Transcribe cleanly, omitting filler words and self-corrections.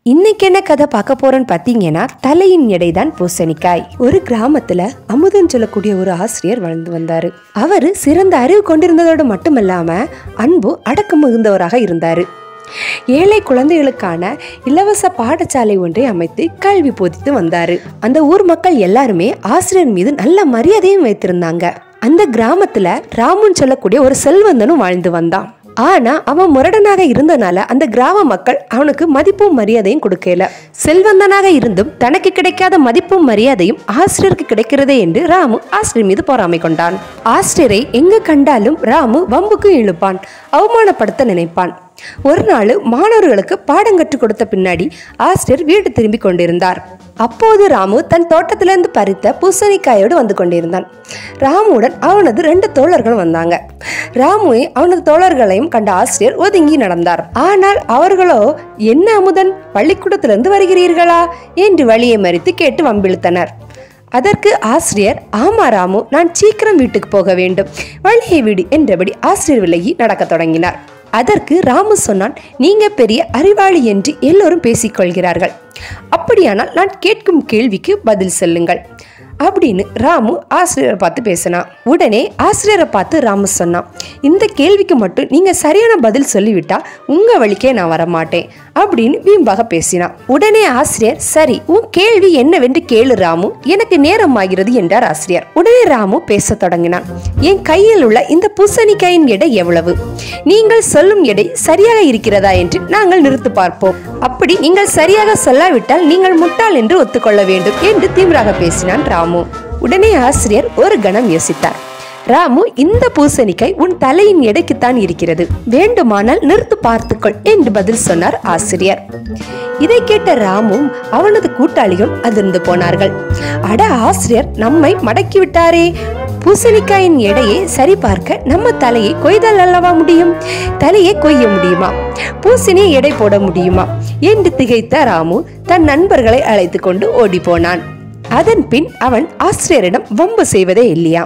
இன்னைக்கு என்ன கதை பார்க்க போறோன்னு பாத்தீங்கன்னா, தலையின் எடைதான் பூசணிக்காய். ஒரு கிராமத்துல அமுதன் சொல்லக்கூடிய ஒரு ஆசிரியர் வாழ்ந்து வந்தாரு. அவரு சிறந்த அறிவு கொண்டிருந்ததோடு மட்டுமல்லாம அன்பு அடக்கம் மிகுந்தவராக இருந்தாரு. ஏழை குழந்தைகளுக்கான இலவச பாடசாலை ஒன்றை அமைத்து கல்வி போதித்து வந்தாரு. அந்த ஊர் மக்கள் எல்லாருமே ஆசிரியர் மீது நல்ல மரியாதையும் வைத்திருந்தாங்க. அந்த கிராமத்துல ராமுன்னு சொல்லக்கூடிய ஒரு செல்வந்தனும் வாழ்ந்து வந்தான். ஆனா அவன் முரடனாக இருந்தனால அந்த கிராம மக்கள் அவனுக்கு மதிப்பும் மரியாதையும் கொடுக்கல. செல்வந்தனாக இருந்தும் தனக்கு கிடைக்காத மதிப்பும் மரியாதையும் ஆசிரியருக்கு கிடைக்கிறதே என்று ராமு ஆசிரியர் மீது பொறாமை கொண்டான். ஆசிரியரை எங்க கண்டாலும் ராமு வம்புக்கு இழுப்பான், அவமானப்படுத்த நினைப்பான். ஒரு நாள் மாணவர்களுக்கு பாடம் கற்றுக் கொடுத்த பின்னாடி ஆசிரியர் வீடு திரும்பி கொண்டிருந்தார். அப்போது ராமு தன் தோட்டத்திலிருந்து பறித்த பூசணிக்காயோடு வந்து கொண்டிருந்தான். ராமுடன் அவனது 2 தோழர்கள் வந்தாங்க. ராமுவை அவனது தோழர்களையும் கண்ட ஆசிரியர் ஒதுங்கி நடந்தார். ஆனால் அவர்களோ, என்ன அமுதன், பள்ளிக்கூடத்திலிருந்து வருகிறீர்களா என்று வழியை மறித்து கேட்டு வம்பிழுத்தனர். அதற்கு ஆசிரியர், ஆமா ராமு, நான் சீக்கிரம் வீட்டுக்கு போக வேண்டும், வழியை விடு என்றபடி ஆசிரியர் விலகி நடக்க தொடங்கினார். அதற்கு ராமு சொன்னான், நீங்க பெரிய அறிவாளி என்று எல்லோரும் பேசிக்கொள்கிறார்கள், அப்படியானால் நான் கேட்கும் கேள்விக்கு பதில் சொல்லுங்கள் அப்படின்னு ராமு ஆசிரியரை பார்த்து பேசினான். உடனே ஆசிரியரை பார்த்து ராமு சொன்னான், இந்த கேள்விக்கு மட்டும் நீங்க சரியான பதில் சொல்லிவிட்டா உங்க வழிக்கே நான் வரமாட்டேன் அப்படின்னு வீம்பாக பேசினான். உடனே ஆசிரியர், சரி, உன் கேள்வி என்னவென்று கேளு ராமு, எனக்கு நேரம் ஆகிறது என்றார் ஆசிரியர். உடனே ராமு பேச தொடங்கினான். என் கையில் உள்ள இந்த பூசணிக்காயின் எடை எவ்வளவு? நீங்கள் சொல்லும் எடை சரியாக இருக்கிறதா என்று நாங்கள் நிறுத்து பார்ப்போம். அப்படி நீங்கள் சரியாக சொல்லாவிட்டால் நீங்கள் முட்டாள் என்று ஒத்துக்கொள்ள வேண்டும் என்று தீவிரமாக பேசினான் ராமு. உடனே ஆசிரியர் ஒரு கணம் யோசித்தார். ராமு, இந்த பூசணிக்காய் உன் தலையின் எடைக்குத்தான் இருக்கிறது, வேண்டுமானால் நிறுத்து பார்த்துக்கொள் என்று பதில் சொன்னார் ஆசிரியர். இதை கேட்ட ராமும் அவனது கூட்டாளியும் அதிர்ந்து போனார்கள். அட, ஆசிரியர் நம்மை மடக்கிவிட்டாரே, பூசணிக்காயின் எடையை சரி பார்க்க நம்ம தலையை கொய்தால் அல்லவா முடியும், தலையை கொய்ய முடியுமா, பூசணியை எடை போட முடியுமா என்று திகைத்த ராமு தன் நண்பர்களை அழைத்து கொண்டு ஓடி போனான். அதன் பின் அவன் ஆசிரியரிடம் வம்பு செய்வதே இல்லையா.